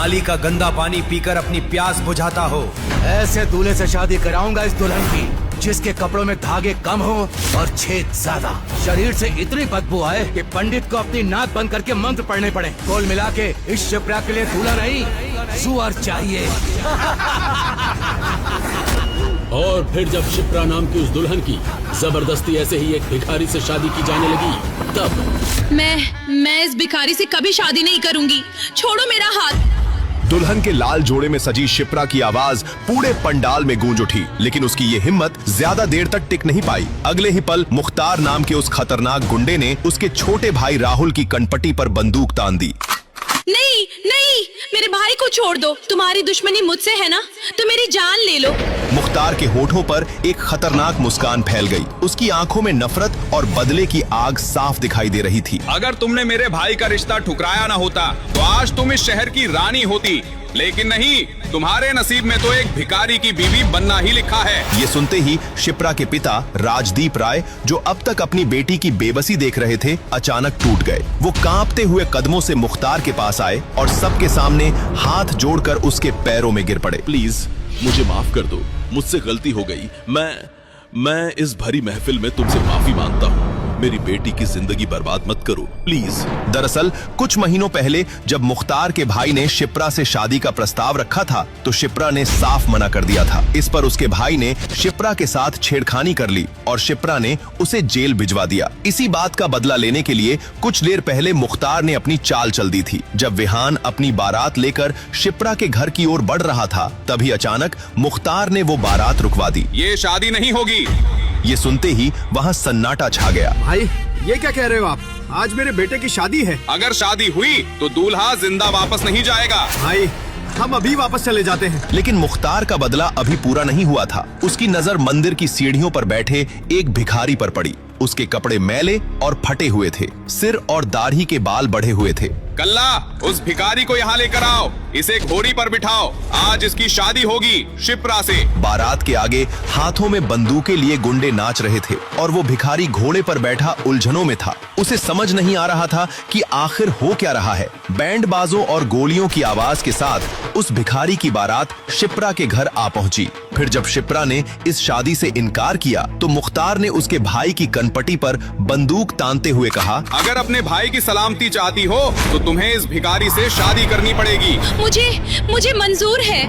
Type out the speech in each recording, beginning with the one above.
नाली का गंदा पानी पीकर अपनी प्यास बुझाता हो। ऐसे दूल्हे से शादी कराऊंगा इस दुल्हन की जिसके कपड़ों में धागे कम हो और छेद ज्यादा, शरीर से इतनी बदबू आए कि पंडित को अपनी नाक बंद करके मंत्र पढ़ने पड़े। कुल मिला के इस शिप्रा के लिए दूल्हा नहीं सुअर चाहिए। और फिर जब शिप्रा नाम की उस दुल्हन की जबरदस्ती ऐसे ही एक भिखारी से शादी की जाने लगी, तब मैं इस भिखारी से कभी शादी नहीं करूंगी। छोड़ो मेरा हाथ। दुल्हन के लाल जोड़े में सजी शिप्रा की आवाज पूरे पंडाल में गूंज उठी, लेकिन उसकी ये हिम्मत ज्यादा देर तक टिक नहीं पाई। अगले ही पल मुख्तार नाम के उस खतरनाक गुंडे ने उसके छोटे भाई राहुल की कनपटी पर बंदूक तान दी। नहीं नहीं, मेरे भाई को छोड़ दो। तुम्हारी दुश्मनी मुझसे है ना, तो मेरी जान ले लो। मुख्तार के होठों पर एक खतरनाक मुस्कान फैल गई। उसकी आंखों में नफरत और बदले की आग साफ दिखाई दे रही थी। अगर तुमने मेरे भाई का रिश्ता ठुकराया ना होता तो आज तुम इस शहर की रानी होती, लेकिन नहीं, तुम्हारे नसीब में तो एक भिखारी की बीवी बनना ही लिखा है। ये सुनते ही शिप्रा के पिता राजदीप राय, जो अब तक अपनी बेटी की बेबसी देख रहे थे, अचानक टूट गए। वो कांपते हुए कदमों से मुख्तार के पास आए और सबके सामने हाथ जोड़कर उसके पैरों में गिर पड़े। प्लीज मुझे माफ कर दो, मुझसे गलती हो गई। मैं इस भरी महफिल में तुमसे माफी मांगता हूँ। मेरी बेटी की जिंदगी बर्बाद मत करो प्लीज। दरअसल कुछ महीनों पहले जब मुख्तार के भाई ने शिप्रा से शादी का प्रस्ताव रखा था, तो शिप्रा ने साफ मना कर दिया था। इस पर उसके भाई ने शिप्रा के साथ छेड़खानी कर ली और शिप्रा ने उसे जेल भिजवा दिया। इसी बात का बदला लेने के लिए कुछ देर पहले मुख्तार ने अपनी चाल चल दी थी। जब विहान अपनी बारात लेकर शिप्रा के घर की ओर बढ़ रहा था, तभी अचानक मुख्तार ने वो बारात रुकवा दी। ये शादी नहीं होगी। ये सुनते ही वहाँ सन्नाटा छा गया। भाई ये क्या कह रहे हो आप? आज मेरे बेटे की शादी है। अगर शादी हुई तो दूल्हा जिंदा वापस नहीं जाएगा। भाई हम अभी वापस चले जाते हैं। लेकिन मुख्तार का बदला अभी पूरा नहीं हुआ था। उसकी नजर मंदिर की सीढ़ियों पर बैठे एक भिखारी पर पड़ी। उसके कपड़े मैले और फटे हुए थे, सिर और दाढ़ी के बाल बढ़े हुए थे। कल्ला, उस भिखारी को यहाँ लेकर आओ, इसे घोड़ी पर बिठाओ, आज इसकी शादी होगी शिप्रा से। बारात के आगे हाथों में बंदूकें लिए गुंडे नाच रहे थे और वो भिखारी घोड़े पर बैठा उलझनों में था। उसे समझ नहीं आ रहा था कि आखिर हो क्या रहा है। बैंड बाजों और गोलियों की आवाज के साथ उस भिखारी की बारात शिप्रा के घर आ पहुंची। फिर जब शिप्रा ने इस शादी से इनकार किया, तो मुख्तार ने उसके भाई की कनपटी पर बंदूक तानते हुए कहा, अगर अपने भाई की सलामती चाहती हो तो तुम्हें इस भिखारी से शादी करनी पड़ेगी। मुझे मंजूर है।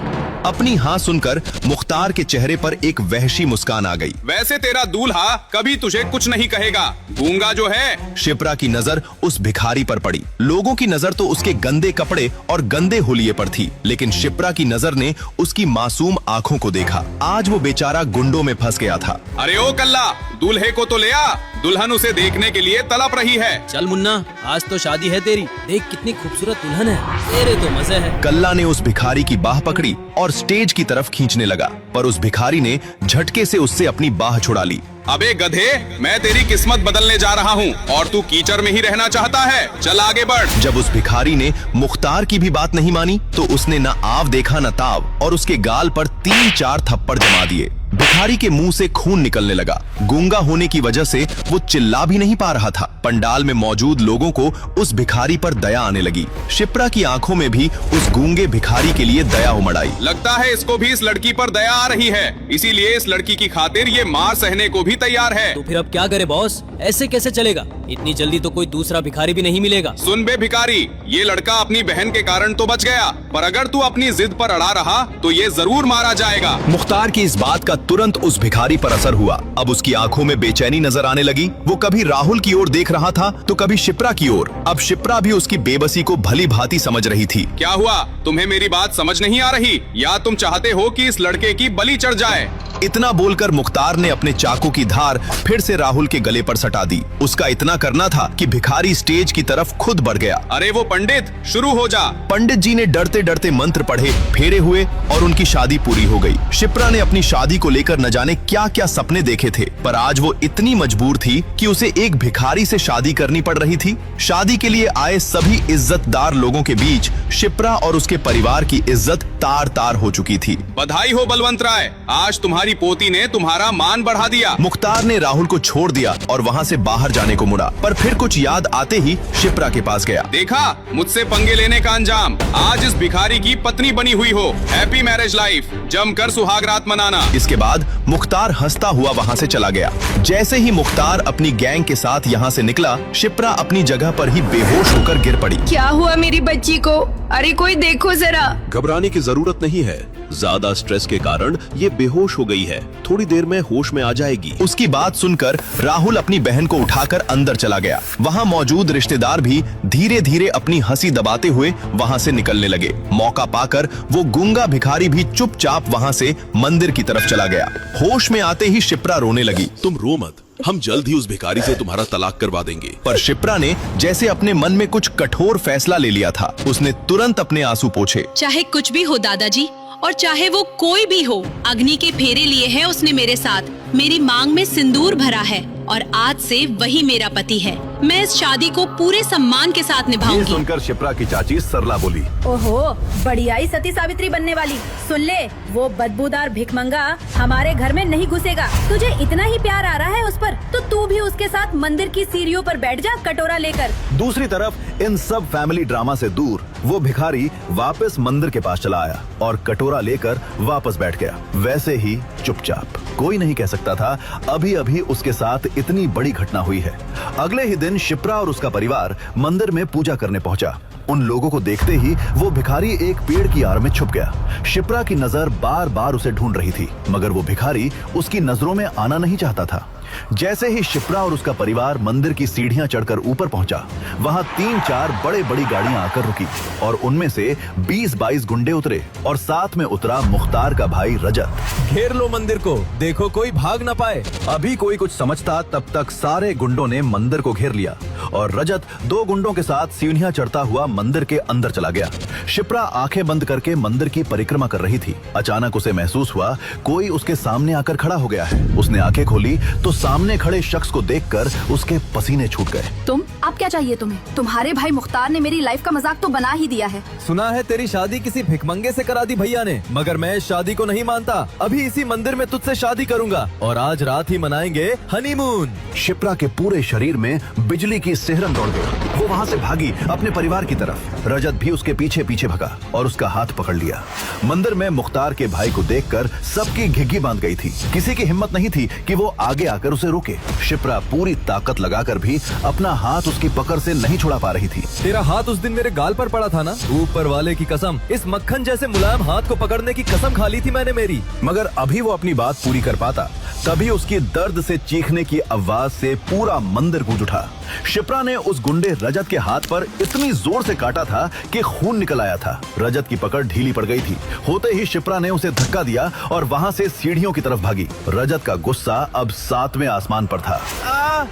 अपनी हाँ सुनकर मुख्तार के चेहरे पर एक वहशी मुस्कान आ गई। वैसे तेरा दूल्हा कभी तुझे कुछ नहीं कहेगा, गूंगा जो है। शिप्रा की नजर उस भिखारी पर पड़ी। लोगों की नजर तो उसके गंदे कपड़े और गंदे हुलिये पर थी, लेकिन शिप्रा की नजर ने उसकी मासूम आंखों को देखा। आज वो बेचारा गुंडों में फंस गया था। अरे ओ कल्ला, दूल्हे को तो ले आ, दुल्हन उसे देखने के लिए तड़प रही है। चल मुन्ना, आज तो शादी है तेरी, देख कितनी खूबसूरत दुल्हन है, तेरे तो मजे है। कल्ला ने उस भिखारी की बाह पकड़ी और स्टेज की तरफ खींचने लगा, पर उस भिखारी ने झटके से उससे अपनी बाह छुड़ा ली। अबे गधे, मैं तेरी किस्मत बदलने जा रहा हूँ और तू कीचड़ में ही रहना चाहता है, चल आगे बढ़। जब उस भिखारी ने मुख्तार की भी बात नहीं मानी, तो उसने न आव देखा न ताव और उसके गाल पर 3-4 थप्पड़ जमा दिए। भिखारी के मुंह से खून निकलने लगा। गूंगा होने की वजह से वो चिल्ला भी नहीं पा रहा था। पंडाल में मौजूद लोगों को उस भिखारी पर दया आने लगी। शिप्रा की आंखों में भी उस गूंगे भिखारी के लिए दया उमड़ आई। लगता है इसको भी इस लड़की पर दया आ रही है, इसीलिए इस लड़की की खातिर ये मार सहने को भी तैयार है। तो फिर अब क्या करे बॉस, ऐसे कैसे चलेगा? इतनी जल्दी तो कोई दूसरा भिखारी भी नहीं मिलेगा। सुन बे भिखारी, ये लड़का अपनी बहन के कारण तो बच गया, पर अगर तू अपनी जिद पर अड़ा रहा तो ये जरूर मारा जाएगा। मुख्तार की इस बात का तुरंत उस भिखारी पर असर हुआ। अब उसकी आंखों में बेचैनी नजर आने लगी। वो कभी राहुल की ओर देख रहा था तो कभी शिप्रा की ओर। अब शिप्रा भी उसकी बेबसी को भली भांति समझ रही थी। क्या हुआ, तुम्हें मेरी बात समझ नहीं आ रही, या तुम चाहते हो कि इस लड़के की बलि चढ़ जाए? इतना बोलकर मुख्तार ने अपने चाकू की धार फिर से राहुल के गले पर सटा दी। उसका इतना करना था कि भिखारी स्टेज की तरफ खुद बढ़ गया। अरे वो पंडित, शुरू हो जा। पंडित जी ने डरते डरते मंत्र पढ़े, फेरे हुए और उनकी शादी पूरी हो गई। शिप्रा ने अपनी शादी को लेकर न जाने क्या क्या सपने देखे थे, पर आज वो इतनी मजबूर थी कि उसे एक भिखारी से शादी करनी पड़ रही थी। शादी के लिए आए सभी इज्जतदार लोगों के बीच शिप्रा और उसके परिवार की इज्जत तार तार हो चुकी थी। बधाई हो बलवंत राय, आज तुम्हारी पोती ने तुम्हारा मान बढ़ा दिया। मुख्तार ने राहुल को छोड़ दिया और वहाँ से बाहर जाने को मुड़ा, पर फिर कुछ याद आते ही शिप्रा के पास गया। देखा मुझसे पंगे लेने का अंजाम, आज इस भिखारी की पत्नी बनी हुई हो। हैप्पी मैरिज लाइफ, जमकर सुहाग रात मनाना। इसके बाद मुख्तार हंसता हुआ वहाँ से चला गया। जैसे ही मुख्तार अपनी गैंग के साथ यहाँ से निकला, शिप्रा अपनी जगह पर ही बेहोश होकर गिर पड़ी। क्या हुआ मेरी बच्ची को? अरे कोई देखो जरा। घबराने की जरूरत नहीं है, ज्यादा स्ट्रेस के कारण ये बेहोश हो गई है, थोड़ी देर में होश में आ जाएगी। उसकी बात सुनकर राहुल अपनी बहन को उठाकर अंदर चला गया। वहाँ मौजूद रिश्तेदार भी धीरे धीरे अपनी हंसी दबाते हुए वहाँ से निकलने लगे। मौका पाकर वो गूंगा भिखारी भी चुपचाप वहाँ से मंदिर की तरफ चला गया। होश में आते ही शिप्रा रोने लगी। तुम रो मत, हम जल्द ही उस भिखारी से तुम्हारा तलाक करवा देंगे। पर शिप्रा ने जैसे अपने मन में कुछ कठोर फैसला ले लिया था। उसने तुरंत अपने आंसू पोंछे। चाहे कुछ भी हो दादाजी, और चाहे वो कोई भी हो, अग्नि के फेरे लिए है उसने मेरे साथ। मेरी मांग में सिंदूर भरा है और आज से वही मेरा पति है। मैं इस शादी को पूरे सम्मान के साथ निभाऊंगी। सुनकर शिप्रा की चाची सरला बोली, ओहो, बढ़िया ही सती सावित्री बनने वाली। सुन ले, वो बदबूदार भिखमंगा हमारे घर में नहीं घुसेगा। तुझे इतना ही प्यार आ रहा है उस पर, तो तू भी उसके साथ मंदिर की सीढ़ियों पर बैठ जा कटोरा लेकर। दूसरी तरफ इन सब फैमिली ड्रामा से दूर वो भिखारी वापस मंदिर के पास चला आया और कटोरा लेकर वापस बैठ गया, वैसे ही चुपचाप। कोई नहीं कह सकता था अभी अभी उसके साथ इतनी बड़ी घटना हुई है। अगले ही दिन शिप्रा और उसका परिवार मंदिर में पूजा करने पहुंचा। उन लोगों को देखते ही वो भिखारी एक पेड़ की आड़ में छुप गया। शिप्रा की नजर बार बार उसे ढूंढ रही थी, मगर वो भिखारी उसकी नजरों में आना नहीं चाहता था। जैसे ही शिप्रा और उसका परिवार मंदिर की सीढ़ियां चढ़कर ऊपर पहुंचा, वहां 3-4 बड़ी गाड़ियां आकर रुकी और उनमें से 20-22 गुंडे उतरे और साथ में उतरा मुख्तार का भाई रजत। घेर लो मंदिर को, देखो कोई भाग ना पाए। अभी कोई कुछ समझता तब तक सारे गुंडों ने मंदिर को घेर लिया और रजत 2 गुंडों के साथ सीढ़ियां चढ़ता हुआ मंदिर के अंदर चला गया। शिप्रा आंखें बंद करके मंदिर की परिक्रमा कर रही थी। अचानक उसे महसूस हुआ कोई उसके सामने आकर खड़ा हो गया है। उसने आंखें खोली तो सामने खड़े शख्स को देखकर उसके पसीने छूट गए। तुम, अब क्या चाहिए तुम्हें? तुम्हारे भाई मुख्तार ने मेरी लाइफ का मजाक तो बना ही दिया है। सुना है तेरी शादी किसी भिखमंगे से करा दी भैया ने, मगर मैं इस शादी को नहीं मानता। अभी इसी मंदिर में तुझसे शादी करूंगा और आज रात ही मनाएंगे हनीमून। शिप्रा के पूरे शरीर में बिजली की सिहरन दौड़ गई। वो वहाँ से भागी अपने परिवार की तरफ। रजत भी उसके पीछे पीछे भगा और उसका हाथ पकड़ लिया। मंदिर में मुख्तार के भाई को देखकर सबकी घिघी बांध गई थी। किसी की हिम्मत नहीं थी कि वो आगे आकर उसे रोके। शिप्रा पूरी ताकत लगाकर भी अपना हाथ उसकी पकड़ से नहीं छुड़ा पा रही थी। तेरा हाथ उस दिन मेरे गाल पर पड़ा था ना, ऊपर वाले की कसम, इस मक्खन जैसे मुलायम हाथ को पकड़ने की कसम खा ली थी मैंने मेरी। मगर अभी वो अपनी बात पूरी कर पाता, तभी उसकी दर्द से चीखने की आवाज से पूरा मंदिर गूंज उठा। शिप्रा ने उस गुंडे रजत के हाथ पर इतनी जोर से काटा था कि खून निकल आया था। रजत की पकड़ ढीली पड़ गई थी। होते ही शिप्रा ने उसे धक्का दिया और वहाँ से सीढ़ियों की तरफ भागी। रजत का गुस्सा अब 7वें आसमान पर था।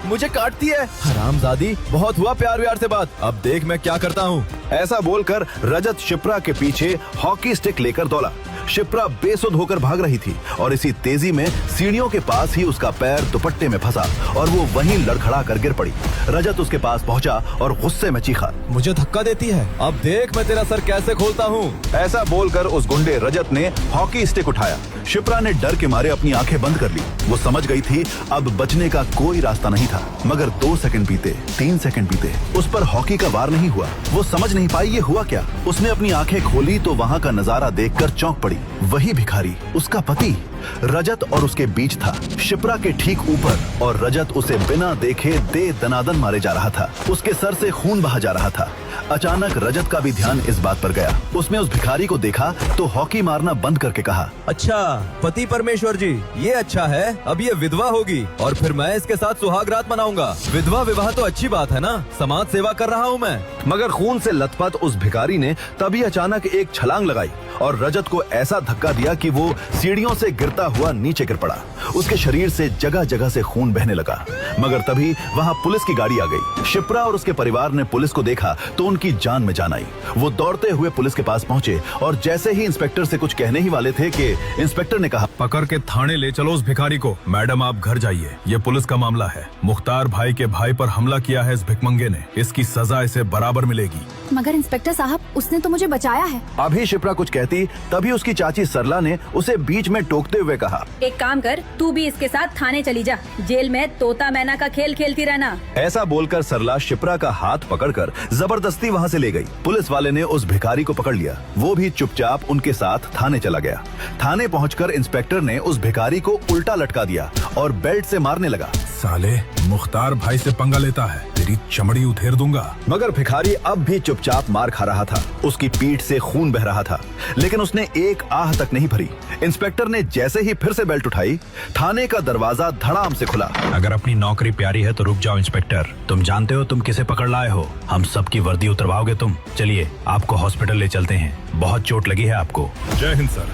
मुझे काटती है हरामजादी, बहुत हुआ प्यार व्यार से बात, अब देख मैं क्या करता हूँ। ऐसा बोलकर रजत शिप्रा के पीछे हॉकी स्टिक लेकर दौड़ा। शिप्रा बेसुध होकर भाग रही थी और इसी तेजी में सीढ़ियों के पास ही उसका पैर दुपट्टे में फंसा और वो वहीं लड़खड़ा कर गिर पड़ी। रजत उसके पास पहुंचा और गुस्से में चीखा, मुझे धक्का देती है, अब देख मैं तेरा सर कैसे खोलता हूँ। ऐसा बोलकर उस गुंडे रजत ने हॉकी स्टिक उठाया। शिप्रा ने डर के मारे अपनी आंखें बंद कर ली। वो समझ गई थी अब बचने का कोई रास्ता नहीं था। मगर 2 सेकंड बीते, 3 सेकंड बीते, उस पर हॉकी का वार नहीं हुआ। वो समझ नहीं पाई ये हुआ क्या। उसने अपनी आंखें खोली तो वहाँ का नजारा देखकर चौंक पड़ी। वही भिखारी, उसका पति रजत और उसके बीच था, शिप्रा के ठीक ऊपर, और रजत उसे बिना देखे दे दनादन मारे जा रहा था। उसके सर से खून बहा जा रहा था। अचानक रजत का भी ध्यान इस बात पर गया। उसने उस भिखारी को देखा तो हॉकी मारना बंद करके कहा, अच्छा पति परमेश्वर जी, ये अच्छा है, अब ये विधवा होगी और फिर मैं इसके साथ सुहाग रात मनाऊंगा। विधवा विवाह तो अच्छी बात है ना, समाज सेवा कर रहा हूँ मैं। मगर खून से लथपथ उस भिखारी ने तभी अचानक एक छलांग लगाई और रजत को ऐसा धक्का दिया कि वो सीढ़ियों से गिरता हुआ नीचे गिर पड़ा। उसके शरीर से जगह जगह से खून बहने लगा। मगर तभी वहाँ पुलिस की गाड़ी आ गई। शिप्रा और उसके परिवार ने पुलिस को देखा तो उनकी जान में जान आई। वो दौड़ते हुए पुलिस के पास पहुँचे और जैसे ही इंस्पेक्टर से कुछ कहने ही वाले थे कि इंस्पेक्टर ने कहा, पकड़ के थाने ले चलो उस भिखारी को। मैडम आप घर जाइए, ये पुलिस का मामला है। मुख्तार भाई के भाई पर हमला किया है इस भिखमंगे ने, इसकी सजा इसे बराबर मिलेगी। मगर इंस्पेक्टर साहब, उसने तो मुझे बचाया है। अभी शिप्रा कुछ कहती तभी उसकी चाची सरला ने उसे बीच में टोकते हुए कहा, एक काम कर, तू भी इसके साथ थाने चली जा। जेल में तोता मैना का खेल खेलती रहना। ऐसा बोलकर सरला शिप्रा का हाथ पकड़कर जबरदस्ती वहाँ से ले गई। पुलिस वाले ने उस भिखारी को पकड़ लिया। वो भी चुपचाप उनके साथ थाने चला गया। थाने पहुंचकर इंस्पेक्टर ने उस भिखारी को उल्टा लटका दिया और बेल्ट से मारने लगा। साले, मुख्तार भाई से पंगा लेता है, तेरी चमड़ी उधेड़ दूंगा। मगर भिखारी अब भी चुपचाप मार खा रहा था। उसकी पीठ से खून बह रहा था, लेकिन उसने एक आह तक नहीं भरी। इंस्पेक्टर ने जैसे ही फिर से बेल्ट उठाई, थाने का दरवाजा धड़ाम से खुला। अगर अपनी नौकरी प्यारी है तो रुक जाओ इंस्पेक्टर। तुम जानते हो तुम किसे पकड़ लाए हो? हम सबकी वर्दी उतरवाओगे तुम। चलिए आपको हॉस्पिटल ले चलते हैं, बहुत चोट लगी है आपको। जय हिंद सर।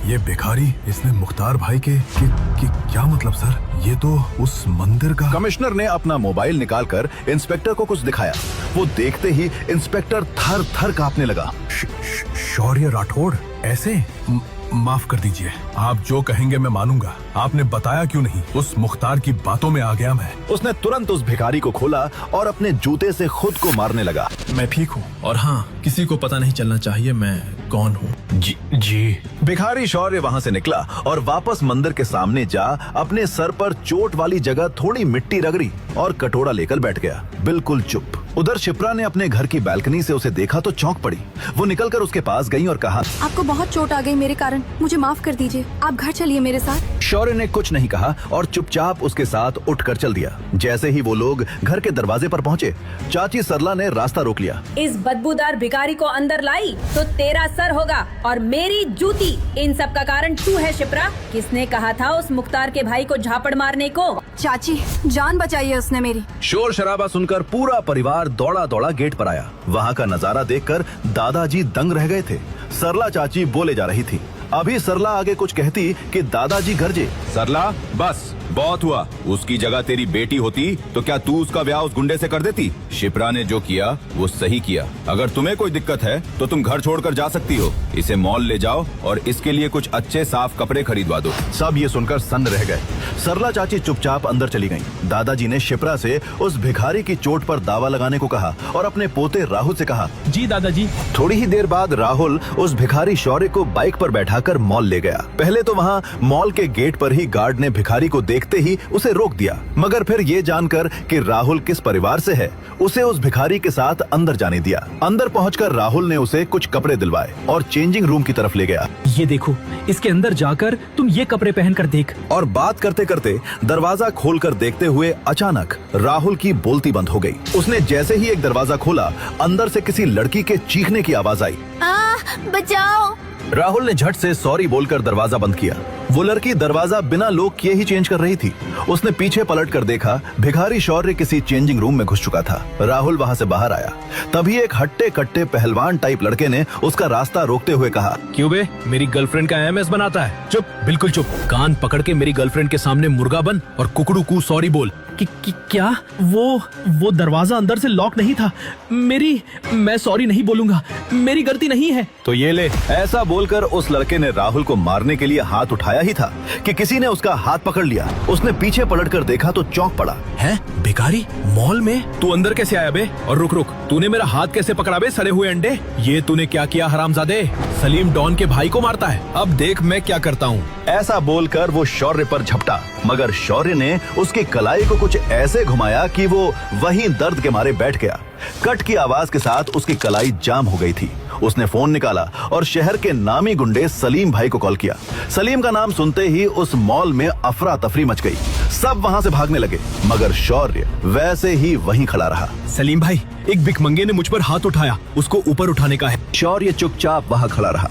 ये भिखारी, इसने मुख्तार भाई के क्या मतलब सर? ये तो उस मंदिर का। कमिश्नर ने अपना मोबाइल निकालकर इंस्पेक्टर को कुछ दिखाया। वो देखते ही इंस्पेक्टर थर थर कांपने लगा। शौर्य राठौड़ ऐसे? माफ कर दीजिए, आप जो कहेंगे मैं मानूंगा। आपने बताया क्यों नहीं? उस मुख्तार की बातों में आ गया मैं। उसने तुरंत उस भिखारी को खोला और अपने जूते से खुद को मारने लगा। मैं ठीक हूँ, और हाँ, किसी को पता नहीं चलना चाहिए मैं कौन हूँ। जी। भिखारी शौर्य वहाँ से निकला और वापस मंदिर के सामने जा अपने सर पर चोट वाली जगह थोड़ी मिट्टी रगड़ी और कटोरा लेकर बैठ गया, बिल्कुल चुप। उधर शिप्रा ने अपने घर की बालकनी से उसे देखा तो चौंक पड़ी। वो निकलकर उसके पास गई और कहा, आपको बहुत चोट आ गई मेरे कारण, मुझे माफ कर दीजिए, आप घर चलिए मेरे साथ। शौर्य ने कुछ नहीं कहा और चुपचाप उसके साथ उठकर चल दिया। जैसे ही वो लोग घर के दरवाजे पर पहुँचे, चाची सरला ने रास्ता रोक लिया। इस बदबूदार भिखारी को अंदर लाई तो तेरा सर होगा और मेरी जूती। इन सब का कारण तू है शिप्रा। किसने कहा था उस मुख्तार के भाई को झापड़ मारने को? चाची, जान बचाइए उसने मेरी। शोर शराबा सुनकर पूरा परिवार दौड़ा दौड़ा गेट पर आया। वहाँ का नजारा देखकर दादाजी दंग रह गए थे। सरला चाची बोले जा रही थी। अभी सरला आगे कुछ कहती कि दादाजी गरजे। सरला, बस बहुत हुआ। उसकी जगह तेरी बेटी होती तो क्या तू उसका ब्याह उस गुंडे से कर देती? शिप्रा ने जो किया वो सही किया। अगर तुम्हें कोई दिक्कत है तो तुम घर छोड़कर जा सकती हो। इसे मॉल ले जाओ और इसके लिए कुछ अच्छे साफ कपड़े खरीदवा दो। सब ये सुनकर सन्न रह गए। सरला चाची चुपचाप अंदर चली गईं। दादाजी ने शिप्रा से उस भिखारी की चोट पर दावा लगाने को कहा और अपने पोते राहुल से कहा, जी दादाजी। थोड़ी ही देर बाद राहुल उस भिखारी शौर्य को बाइक पर बैठाकर मॉल ले गया। पहले तो वहाँ मॉल के गेट पर ही गार्ड ने भिखारी को देखते ही उसे रोक दिया, मगर फिर ये जानकर कि राहुल किस परिवार से है, उसे उस भिखारी के साथ अंदर जाने दिया। अंदर पहुंचकर राहुल ने उसे कुछ कपड़े दिलवाए और चेंजिंग रूम की तरफ ले गया। ये देखो, इसके अंदर जाकर तुम ये कपड़े पहनकर देख। और बात करते करते दरवाजा खोलकर देखते हुए अचानक राहुल की बोलती बंद हो गई। उसने जैसे ही एक दरवाजा खोला, अंदर से किसी लड़की के चीखने की आवाज आई, बचाओ। राहुल ने झट से सॉरी बोलकर दरवाजा बंद किया। वो लड़की दरवाजा बिना लॉक किए ही चेंज कर रही थी। उसने पीछे पलट कर देखा, भिखारी शौर्य किसी चेंजिंग रूम में घुस चुका था। राहुल वहाँ से बाहर आया। तभी एक हट्टे कट्टे पहलवान टाइप लड़के ने उसका रास्ता रोकते हुए कहा, क्यों बे, मेरी गर्लफ्रेंड का एमएस बनाता है? चुप, बिल्कुल चुप। कान पकड़ के मेरी गर्लफ्रेंड के सामने मुर्गा बन और कुकड़ू कू सॉरी बोल। क्या? वो दरवाजा अंदर से लॉक नहीं था। मैं सॉरी नहीं बोलूंगा, मेरी गलती नहीं है। तो ये ले। ऐसा बोलकर उस लड़के ने राहुल को मारने के लिए हाथ उठाया ही था कि किसी ने उसका हाथ पकड़ लिया। उसने पीछे पलटकर देखा तो चौंक पड़ा। है भिखारी मॉल में? तू अंदर कैसे आया बे? और रुक, तूने मेरा हाथ कैसे पकड़ा बे, सड़े हुए अंडे? ये तूने क्या किया हरामजादे? सलीम डॉन के भाई को मारता है, अब देख मैं क्या करता हूँ। ऐसा बोलकर वो शौर्य पर झपटा, मगर शौर्य ने उसकी कलाई को कुछ ऐसे घुमाया कि वो वहीं दर्द के मारे बैठ गया। कट की आवाज के साथ उसकी कलाई जाम हो गई थी। उसने फोन निकाला और शहर के नामी गुंडे सलीम भाई को कॉल किया। सलीम का नाम सुनते ही उस मॉल में अफरा तफरी मच गई। सब वहाँ से भागने लगे, मगर शौर्य वैसे ही वहीं खड़ा रहा। सलीम भाई, एक भिखमंगे ने मुझ पर हाथ उठाया, उसको ऊपर उठाने का है। शौर्य चुपचाप वहाँ खड़ा रहा।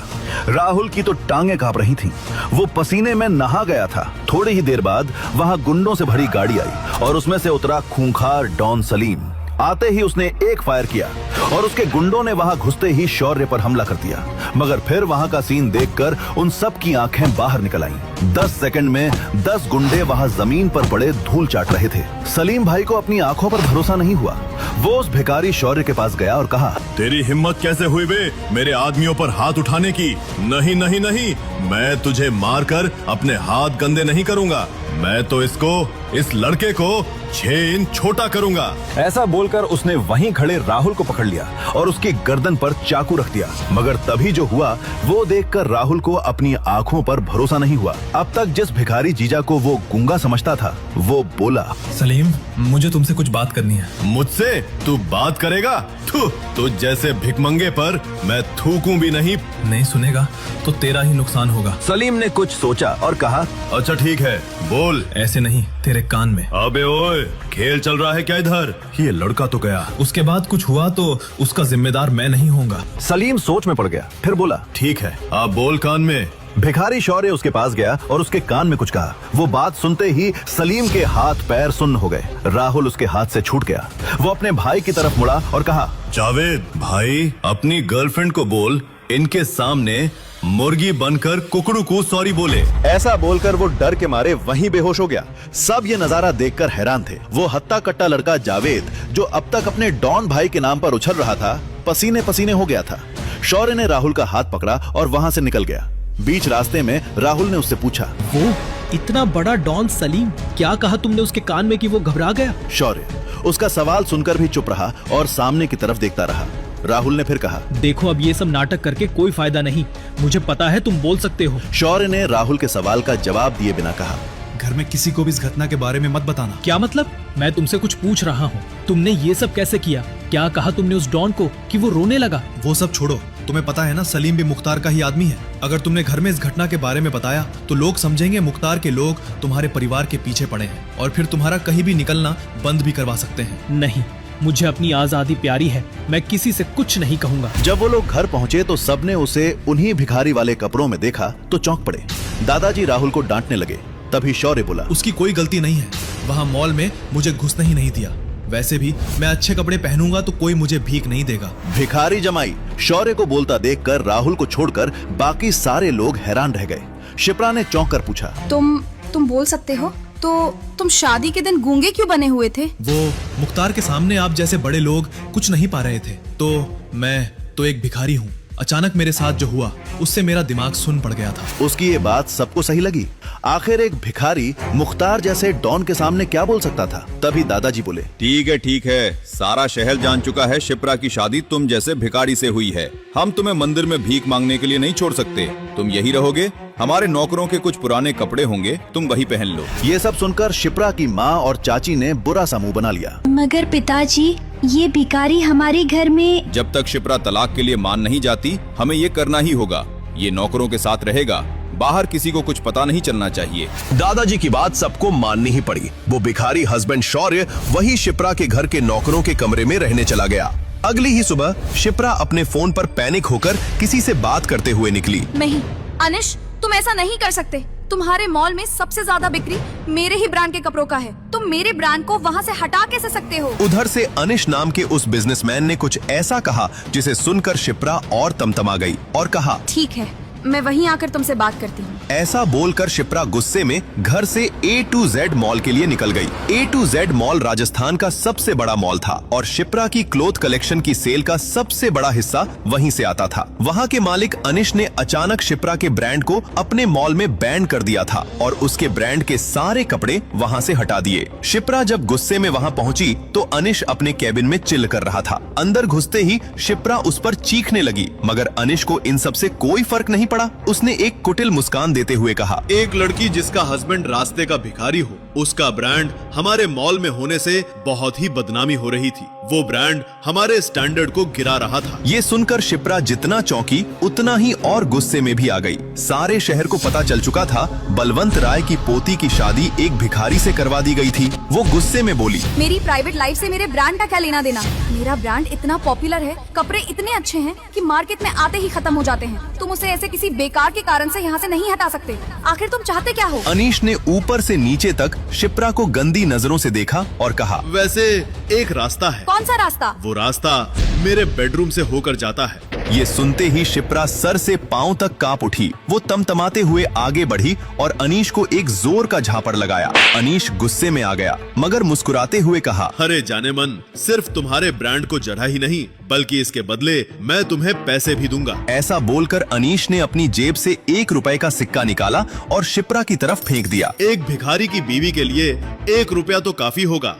राहुल की तो टांगे कांप रही थीं। वो पसीने में नहा गया था। थोड़ी ही देर बाद वहाँ गुंडों से भरी गाड़ी आई और उसमें से उतरा खूंखार डॉन सलीम। आते ही उसने एक फायर किया और उसके गुंडों ने वहां घुसते ही शौर्य पर हमला कर दिया। मगर फिर वहां का सीन देखकर उन सब की आंखें बाहर निकल आईं। 10 सेकंड में 10 गुंडे वहां जमीन पर पड़े धूल चाट रहे थे। सलीम भाई को अपनी आंखों पर भरोसा नहीं हुआ। वो उस भिखारी शौर्य के पास गया और कहा, तेरी हिम्मत कैसे हुई बे मेरे आदमियों पर हाथ उठाने की? नहीं नहीं नहीं, मैं तुझे मारकर अपने हाथ गंदे नहीं करूंगा। मैं तो इस लड़के को 6 इंच छोटा करूंगा। ऐसा बोलकर उसने वहीं खड़े राहुल को पकड़ लिया और उसकी गर्दन पर चाकू रख दिया। मगर तभी जो हुआ वो देखकर राहुल को अपनी आंखों पर भरोसा नहीं हुआ। अब तक जिस भिखारी जीजा को वो गूंगा समझता था वो बोला, सलीम, मुझे तुमसे कुछ बात करनी है। मुझसे तू बात करेगा? तुझ जैसे भिखमंगे पर मैं थूकूं भी नहीं। नहीं सुनेगा तो तेरा ही नुकसान होगा। सलीम ने कुछ सोचा और कहा, अच्छा ठीक है, बोल। ऐसे नहीं, तेरे कान में। अबे ओए, खेल चल रहा है क्या इधर? ये लड़का तो गया, उसके बाद कुछ हुआ तो उसका जिम्मेदार मैं नहीं होऊंगा। सलीम सोच में पड़ गया, फिर बोला, ठीक है, अब बोल कान में। भिखारी शौर्य उसके पास गया और उसके कान में कुछ कहा। वो बात सुनते ही सलीम के हाथ पैर सुन्न हो गए। राहुल उसके हाथ से छूट गया। वो अपने भाई की तरफ मुड़ा और कहा, जावेद भाई, अपनी गर्लफ्रेंड को बोल इनके सामने मुर्गी बनकर कुकड़ू को सॉरी बोले। ऐसा बोलकर वो डर के मारे वहीं बेहोश हो गया। सब ये नजारा देखकर हैरान थे। वो हत्ता कट्टा लड़का जावेद, जो अब तक अपने डॉन भाई के नाम पर उछल रहा था, पसीने पसीने हो गया था। शौर्य ने राहुल का हाथ पकड़ा और वहां से निकल गया। बीच रास्ते में राहुल ने उससे पूछा, वो इतना बड़ा डॉन सलीम, क्या कहा तुमने उसके कान में कि वो घबरा गया? शौर्य उसका सवाल सुनकर भी चुप रहा और सामने की तरफ देखता रहा। राहुल ने फिर कहा, देखो अब ये सब नाटक करके कोई फायदा नहीं, मुझे पता है तुम बोल सकते हो। शौर्य ने राहुल के सवाल का जवाब दिए बिना कहा, घर में किसी को भी इस घटना के बारे में मत बताना। क्या मतलब? मैं तुमसे कुछ पूछ रहा हूँ, तुमने ये सब कैसे किया? क्या कहा तुमने उस डॉन को कि वो रोने लगा? वो सब छोड़ो, तुम्हें पता है ना सलीम भी मुख्तार का ही आदमी है। अगर तुमने घर में इस घटना के बारे में बताया तो लोग समझेंगे मुख्तार के लोग तुम्हारे परिवार के पीछे पड़े हैं और फिर तुम्हारा कहीं भी निकलना बंद भी करवा सकते हैं। नहीं, मुझे अपनी आजादी प्यारी है, मैं किसी से कुछ नहीं कहूँगा। जब वो लोग घर पहुँचे तो सबने उसे उन्हीं भिखारी वाले कपड़ों में देखा तो चौंक पड़े। दादाजी राहुल को डांटने लगे। तभी शौर्य बोला, उसकी कोई गलती नहीं है, वहाँ मॉल में मुझे घुसने ही नहीं दिया। वैसे भी मैं अच्छे कपड़े पहनूंगा तो कोई मुझे भीख नहीं देगा। भिखारी जमाई शौर्य को बोलता देखकर राहुल को छोड़कर बाकी सारे लोग हैरान रह गए। शिप्रा ने चौंक कर पूछा, तुम बोल सकते हो? तो तुम शादी के दिन गूंगे क्यों बने हुए थे? वो मुख्तार के सामने आप जैसे बड़े लोग कुछ नहीं पा रहे थे, तो मैं तो एक भिखारी हूँ। अचानक मेरे साथ जो हुआ उससे मेरा दिमाग सुन पड़ गया था। उसकी ये बात सबको सही लगी। आखिर एक भिखारी मुख्तार जैसे डॉन के सामने क्या बोल सकता था? तभी दादाजी बोले, ठीक है, सारा शहर जान चुका है शिप्रा की शादी तुम जैसे भिखारी से हुई है। हम तुम्हें मंदिर में भीख मांगने के लिए नहीं छोड़ सकते। तुम यही रहोगे, हमारे नौकरों के कुछ पुराने कपड़े होंगे, तुम वही पहन लो। ये सब सुनकर शिप्रा की माँ और चाची ने बुरा सा मुंह बना लिया। मगर पिताजी, ये भिखारी हमारे घर में। जब तक शिप्रा तलाक के लिए मान नहीं जाती, हमें ये करना ही होगा। ये नौकरों के साथ रहेगा, बाहर किसी को कुछ पता नहीं चलना चाहिए। दादाजी की बात सबको माननी ही पड़ी। वो भिखारी हस्बैंड शौर्य वही शिप्रा के घर के नौकरों के कमरे में रहने चला गया। अगली ही सुबह शिप्रा अपने फोन पर पैनिक होकर किसी से बात करते हुए निकली। नहीं अनिश, तुम ऐसा नहीं कर सकते। तुम्हारे मॉल में सबसे ज्यादा बिक्री मेरे ही ब्रांड के कपड़ों का है। तुम मेरे ब्रांड को वहाँ से हटा कैसे सकते हो? उधर से अनिश नाम के उस बिजनेसमैन ने कुछ ऐसा कहा जिसे सुनकर शिप्रा और तमतमा गई और कहा, ठीक है, मैं वहीं आकर तुमसे बात करती हूँ। ऐसा बोलकर शिप्रा गुस्से में घर से A to Z मॉल के लिए निकल गई। A to Z mall Rajasthan का सबसे बड़ा मॉल था और शिप्रा की क्लोथ कलेक्शन की सेल का सबसे बड़ा हिस्सा वहीं से आता था। वहाँ के मालिक अनिश ने अचानक शिप्रा के ब्रांड को अपने मॉल में बैन कर दिया था और उसके ब्रांड के सारे कपड़े वहाँ से हटा दिए। शिप्रा जब गुस्से में वहाँ पहुँची तो अनिश अपने केबिन में चिल कर रहा था। अंदर घुसते ही शिप्रा उस पर चीखने लगी, मगर अनिश को इन सब से कोई फर्क नहीं पड़ा। उसने एक कुटिल मुस्कान देते हुए कहा, एक लड़की जिसका हस्बैंड रास्ते का भिखारी हो, उसका ब्रांड हमारे मॉल में होने से बहुत ही बदनामी हो रही थी। वो ब्रांड हमारे स्टैंडर्ड को गिरा रहा था। ये सुनकर शिप्रा जितना चौंकी उतना ही और गुस्से में भी आ गई। सारे शहर को पता चल चुका था बलवंत राय की पोती की शादी एक भिखारी से करवा दी गई थी। वो गुस्से में बोली, मेरी प्राइवेट लाइफ से मेरे ब्रांड का क्या लेना देना? मेरा ब्रांड इतना पॉपुलर है, कपड़े इतने अच्छे हैं कि मार्केट में आते ही खत्म हो जाते हैं। तुम उसे ऐसे किसी बेकार के कारण से यहाँ से नहीं हटा सकते। आखिर तुम चाहते क्या हो? अनीश ने ऊपर से नीचे तक शिप्रा को गंदी नजरों से देखा और कहा, वैसे एक रास्ता है। कौन सा रास्ता? वो रास्ता मेरे बेडरूम से होकर जाता है। ये सुनते ही शिप्रा सर से पांव तक कांप उठी। वो तमतमाते हुए आगे बढ़ी और अनीश को एक जोर का झापड़ लगाया। अनीश गुस्से में आ गया मगर मुस्कुराते हुए कहा, अरे जाने मन, सिर्फ तुम्हारे ब्रांड को जड़ा ही नहीं बल्कि इसके बदले मैं तुम्हें पैसे भी दूंगा। ऐसा बोलकर अनीश ने अपनी जेब से 1 रुपए का सिक्का निकाला और शिप्रा की तरफ फेंक दिया। एक भिखारी की बीवी के लिए 1 रुपया तो काफी होगा।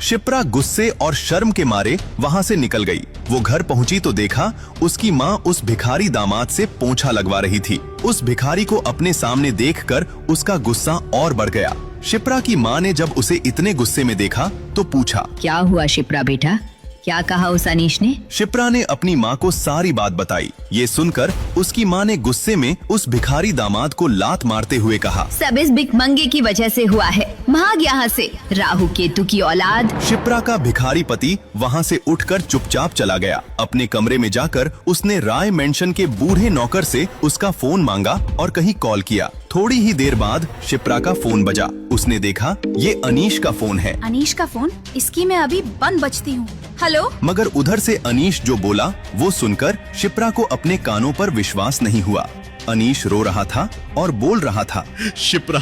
शिप्रा गुस्से और शर्म के मारे वहाँ से निकल गई। वो घर पहुँची तो देखा उसकी माँ उस भिखारी दामाद से पोंछा लगवा रही थी। उस भिखारी को अपने सामने देखकर उसका गुस्सा और बढ़ गया। शिप्रा की माँ ने जब उसे इतने गुस्से में देखा तो पूछा, क्या हुआ शिप्रा बेटा, क्या कहा उस अनीश ने? शिप्रा ने अपनी माँ को सारी बात बताई। ये सुनकर उसकी माँ ने गुस्से में उस भिखारी दामाद को लात मारते हुए कहा, सब इस भिखमंगे की वजह से हुआ है, भाग यहाँ से, राहु केतु की औलाद। शिप्रा का भिखारी पति वहाँ से उठकर चुपचाप चला गया। अपने कमरे में जाकर उसने राय मेंशन के बूढ़े नौकर से उसका फोन मांगा और कहीं कॉल किया। थोड़ी ही देर बाद शिप्रा का फोन बजा। उसने देखा ये अनीश का फोन है। अनीश का फोन? इसकी मैं अभी बंद बजती हूँ। हेलो। मगर उधर से अनीश जो बोला वो सुनकर शिप्रा को अपने कानों पर विश्वास नहीं हुआ। अनीश रो रहा था और बोल रहा था, शिप्रा,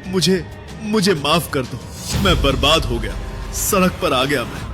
मुझे माफ कर दो, मैं बर्बाद हो गया, सड़क पर आ गया मैं।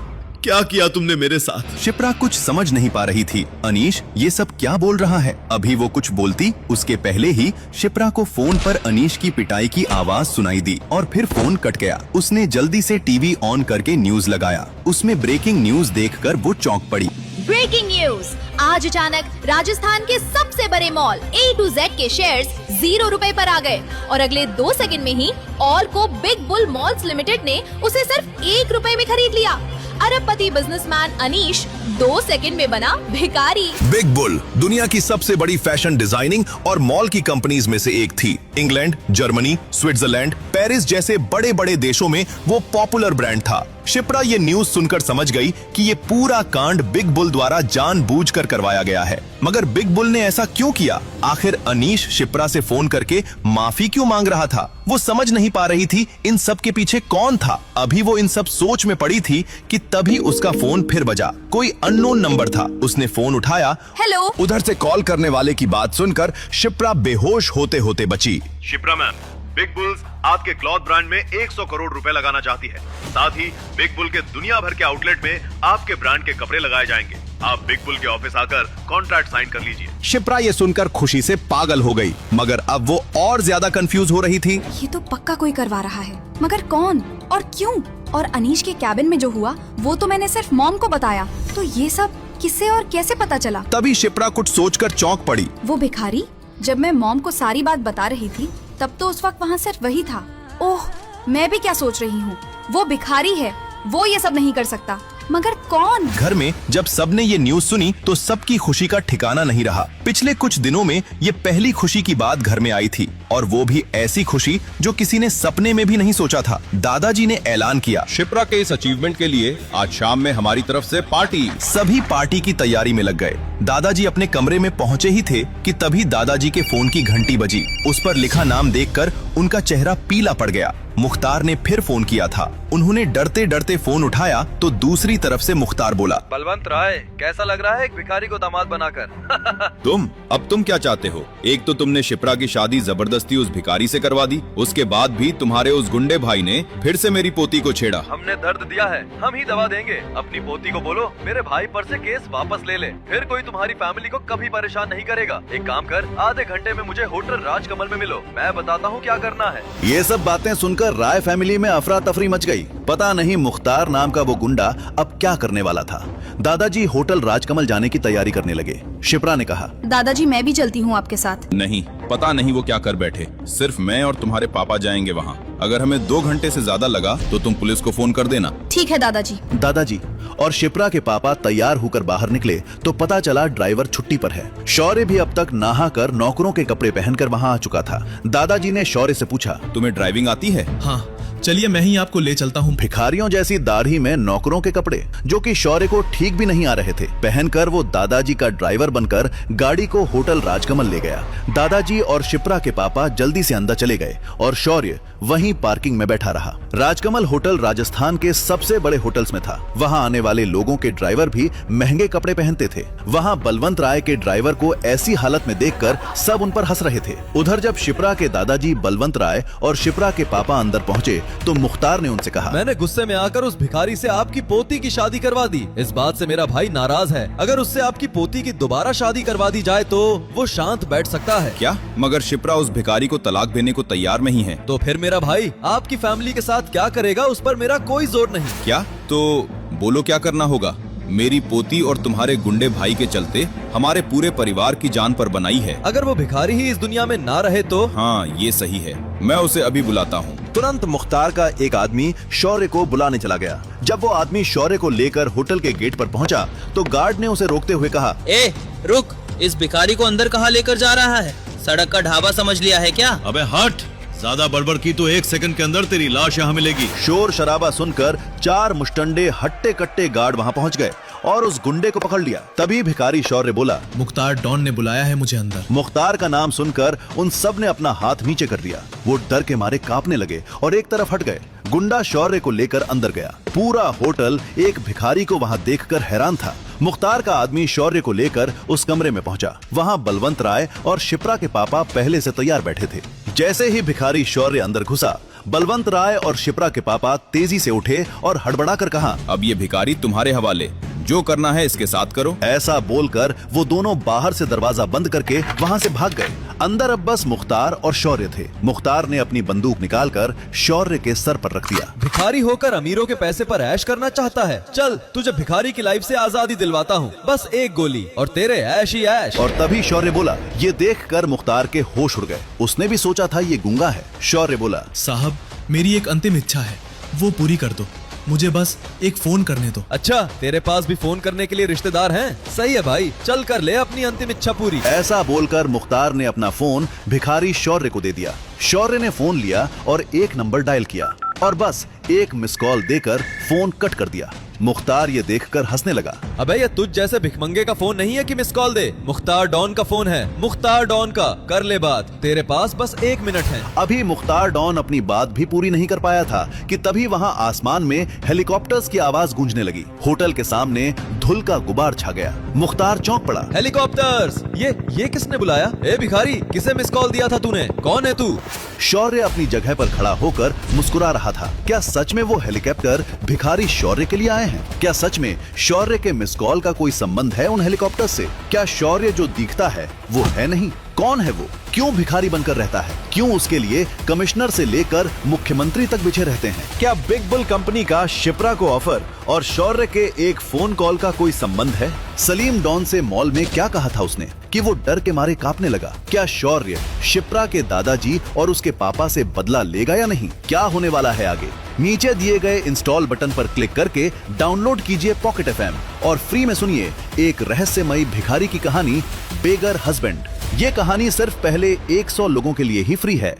क्या किया तुमने मेरे साथ? शिप्रा कुछ समझ नहीं पा रही थी। अनीश ये सब क्या बोल रहा है? अभी वो कुछ बोलती उसके पहले ही शिप्रा को फोन पर अनीश की पिटाई की आवाज सुनाई दी और फिर फोन कट गया। उसने जल्दी से टीवी ऑन करके न्यूज लगाया। उसमें ब्रेकिंग न्यूज देखकर वो चौंक पड़ी। ब्रेकिंग न्यूज, आज अचानक राजस्थान के सबसे बड़े मॉल A to Z के शेयर्स 0 रुपए पर आ गए और अगले 2 सेकंड में ही ऑल को बिग बुल मॉल्स लिमिटेड ने उसे सिर्फ 1 रुपए में खरीद लिया। अरबपति बिजनेसमैन अनीश 2 सेकंड में बना भिखारी। बिग बुल दुनिया की सबसे बड़ी फैशन डिजाइनिंग और मॉल की कंपनीज में से एक थी। इंग्लैंड, जर्मनी, स्विट्जरलैंड, पेरिस जैसे बड़े बड़े देशों में वो पॉपुलर ब्रांड था। शिप्रा ये न्यूज सुनकर समझ गई कि ये पूरा कांड बिग बुल द्वारा जानबूझकर करवाया गया है। मगर बिग बुल ने ऐसा क्यों किया? आखिर अनीश शिप्रा से फोन करके माफी क्यों मांग रहा था? वो समझ नहीं पा रही थी इन सब के पीछे कौन था। अभी वो इन सब सोच में पड़ी थी कि तभी उसका फोन फिर बजा। कोई अननोन नंबर था। उसने फोन उठाया। हेलो। उधर से कॉल करने वाले की बात सुनकर शिप्रा बेहोश होते होते बची। शिप्रा मैम, बिग बुल्स आपके क्लॉथ ब्रांड में 100 करोड़ रुपए लगाना चाहती है। साथ ही बिग बुल के दुनिया भर के आउटलेट में आपके ब्रांड के कपड़े लगाए जाएंगे। आप बिग बुल के ऑफिस आकर कॉन्ट्रैक्ट साइन कर लीजिए। शिप्रा ये सुनकर खुशी से पागल हो गई, मगर अब वो और ज्यादा कंफ्यूज हो रही थी। ये तो पक्का कोई करवा रहा है, मगर कौन और क्यों? और अनीश के कैबिन में जो हुआ वो तो मैंने सिर्फ मॉम को बताया, तो ये सब किससे और कैसे पता चला? तभी शिप्रा कुछ सोचकर चौंक पड़ी। वो भिखारी? जब मैं मॉम को सारी बात बता रही थी तब तो उस वक्त वहाँ सिर्फ वही था। ओह, मैं भी क्या सोच रही हूँ, वो भिखारी है, वो ये सब नहीं कर सकता। मगर कौन? घर में जब सबने ये न्यूज सुनी तो सबकी खुशी का ठिकाना नहीं रहा। पिछले कुछ दिनों में ये पहली खुशी की बात घर में आई थी, और वो भी ऐसी खुशी जो किसी ने सपने में भी नहीं सोचा था। दादाजी ने ऐलान किया, शिप्रा के इस अचीवमेंट के लिए आज शाम में हमारी तरफ से पार्टी। सभी पार्टी की तैयारी में लग गए। दादाजी अपने कमरे में पहुँचे ही थे कि तभी दादाजी के फोन की घंटी बजी। उस पर लिखा नाम देखकर उनका चेहरा पीला पड़ गया। मुख्तार ने फिर फोन किया था। उन्होंने डरते डरते फोन उठाया तो दूसरी तरफ से मुख्तार बोला, बलवंत राय, कैसा लग रहा है एक भिखारी को दामाद बनाकर? तुम क्या चाहते हो? एक तो तुमने शिप्रा की शादी जबरदस्ती उस भिखारी से करवा दी, उसके बाद भी तुम्हारे उस गुंडे भाई ने फिर से मेरी पोती को छेड़ा। हमने दर्द दिया है, हम ही दवा देंगे। अपनी पोती को बोलो मेरे भाई पर से केस वापस ले ले, फिर कोई तुम्हारी फैमिली को कभी परेशान नहीं करेगा। एक काम कर, आधे घंटे में मुझे होटल राजकमल में मिलो, मैं बताता हूँ क्या करना है। ये सब बातें सुनकर राय फैमिली में अफरा तफरी मच गई। पता नहीं मुख्तार नाम का वो गुंडा अब क्या करने वाला था। दादाजी होटल राजकमल जाने की तैयारी करने लगे। शिप्रा ने कहा, दादाजी मैं भी चलती हूँ आपके साथ। नहीं, पता नहीं वो क्या कर बैठे। सिर्फ मैं और तुम्हारे पापा जाएंगे वहाँ। अगर हमें 2 घंटे से ज्यादा लगा तो तुम पुलिस को फोन कर देना। ठीक है दादाजी। दादाजी और शिप्रा के पापा तैयार होकर बाहर निकले तो पता चला ड्राइवर छुट्टी पर है। शौर्य भी अब तक नहाकर नौकरों के कपड़े पहनकर वहाँ आ चुका था। दादाजी ने शौर्य से पूछा, तुम्हें ड्राइविंग आती है? हाँ, चलिए मैं ही आपको ले चलता हूँ। भिखारियों जैसी दाढ़ी में नौकरों के कपड़े जो कि शौर्य को ठीक भी नहीं आ रहे थे पहनकर वो दादाजी का ड्राइवर बनकर गाड़ी को होटल राजकमल ले गया। दादाजी और शिप्रा के पापा जल्दी से अंदर चले गए और शौर्य वहीं पार्किंग में बैठा रहा। राजकमल होटल राजस्थान के सबसे बड़े होटल्स में था। वहाँ आने वाले लोगों के ड्राइवर भी महंगे कपड़े पहनते थे। वहाँ बलवंत राय के ड्राइवर को ऐसी हालत में देखकर सब उन पर हंस रहे थे। उधर जब शिप्रा के दादाजी बलवंत राय और शिप्रा के पापा अंदर पहुँचे तो मुख्तार ने उनसे कहा, मैंने गुस्से में आकर उस भिखारी से आपकी पोती की शादी करवा दी। इस बात से मेरा भाई नाराज है। अगर उससे आपकी पोती की दोबारा शादी करवा दी जाए तो वो शांत बैठ सकता है। क्या? मगर शिप्रा उस भिखारी को तलाक देने को तैयार नहीं है। तो फिर मेरा भाई आपकी फैमिली के साथ क्या करेगा उस पर मेरा कोई जोर नहीं। क्या? तो बोलो क्या करना होगा? मेरी पोती और तुम्हारे गुंडे भाई के चलते हमारे पूरे परिवार की जान पर बनाई है। अगर वो भिखारी ही इस दुनिया में ना रहे तो? हाँ, ये सही है। मैं उसे अभी बुलाता हूँ। तुरंत मुख्तार का एक आदमी शौर्य को बुलाने चला गया। जब वो आदमी शौर्य को लेकर होटल के गेट पर पहुंचा तो गार्ड ने उसे रोकते हुए कहा, ए रुक, इस भिखारी को अंदर कहाँ लेकर जा रहा है? सड़क का ढाबा समझ लिया है क्या? अबे हट, ज्यादा बड़बड़ की तो 1 सेकंड के अंदर तेरी लाश यहाँ मिलेगी। शोर शराबा सुनकर 4 मुश्तंडे हट्टे कट्टे गार्ड वहाँ पहुँच गए और उस गुंडे को पकड़ लिया। तभी भिखारी शौर्य बोला, मुख्तार डॉन ने बुलाया है मुझे अंदर। मुख्तार का नाम सुनकर उन सब ने अपना हाथ नीचे कर दिया। वो डर के मारे कांपने लगे और एक तरफ हट गए। गुंडा शौर्य को लेकर अंदर गया। पूरा होटल एक भिखारी को वहाँ देखकर हैरान था। मुख्तार का आदमी शौर्य को लेकर उस कमरे में पहुंचा। वहाँ बलवंत राय और शिप्रा के पापा पहले से तैयार बैठे थे। जैसे ही भिखारी शौर्य अंदर घुसा, बलवंत राय और शिप्रा के पापा तेजी से उठे और हड़बड़ाकर कहा, अब ये भिखारी तुम्हारे हवाले, जो करना है इसके साथ करो। ऐसा बोलकर वो दोनों बाहर से दरवाजा बंद करके वहाँ से भाग गए। अंदर अब बस मुख्तार और शौर्य थे। मुख्तार ने अपनी बंदूक निकालकर शौर्य के सर पर रख दिया। भिखारी होकर अमीरों के पैसे पर ऐश करना चाहता है? चल तुझे भिखारी की लाइफ से आजादी दिलवाता हूँ, बस एक गोली और तेरे ऐश ही ऐश। और तभी शौर्य बोला। ये देखकर मुख्तार के होश उड़ गए। उसने भी सोचा था ये गूंगा है। शौर्य बोला, साहब मेरी एक अंतिम इच्छा है, वो पूरी कर दो। मुझे बस एक फोन करने दो। अच्छा, तेरे पास भी फोन करने के लिए रिश्तेदार हैं? सही है भाई, चल कर ले अपनी अंतिम इच्छा पूरी। ऐसा बोलकर मुख्तार ने अपना फोन भिखारी शौर्य को दे दिया। शौर्य ने फोन लिया और एक नंबर डायल किया और बस एक मिस कॉल देकर फोन कट कर दिया। मुख्तार ये देखकर हंसने लगा। अबे ये तुझ जैसे भिखमंगे का फोन नहीं है कि मिस कॉल दे। मुख्तार डॉन का फोन है, मुख्तार डॉन का। कर ले बात, तेरे पास बस 1 मिनट है। अभी मुख्तार डॉन अपनी बात भी पूरी नहीं कर पाया था कि तभी वहाँ आसमान में हेलीकॉप्टर्स की आवाज गूंजने लगी। होटल के सामने धुल का गुबार छा गया। मुख्तार चौंक पड़ा। हेलीकॉप्टर्स, ये किसने बुलाया? ए भिखारी, किसे मिस कॉल दिया था तूने? कौन है तू? शौर्य अपनी जगह पर खड़ा होकर मुस्कुरा रहा था। क्या सच में वो हेलीकॉप्टर भिखारी शौर्य के लिए आए हैं? क्या सच में शौर्य के मिस कॉल का कोई संबंध है उन हेलीकॉप्टर से? क्या शौर्य जो दिखता है वो है नहीं? कौन है वो? क्यों भिखारी बनकर रहता है? क्यों उसके लिए कमिश्नर से लेकर मुख्यमंत्री तक बिछे रहते हैं? क्या बिग बुल कंपनी का शिप्रा को ऑफर और शौर्य के एक फोन कॉल का कोई संबंध है? सलीम डॉन से मॉल में क्या कहा था उसने कि वो डर के मारे कांपने लगा? क्या शौर्य शिप्रा के दादाजी और उसके पापा से बदला लेगा या नहीं? क्या होने वाला है आगे? नीचे दिए गए इंस्टॉल बटन पर क्लिक करके डाउनलोड कीजिए पॉकेट FM और फ्री में सुनिए एक रहस्यमयी भिखारी की कहानी, बेगर हस्बैंड। ये कहानी सिर्फ पहले 100 लोगों के लिए ही फ्री है।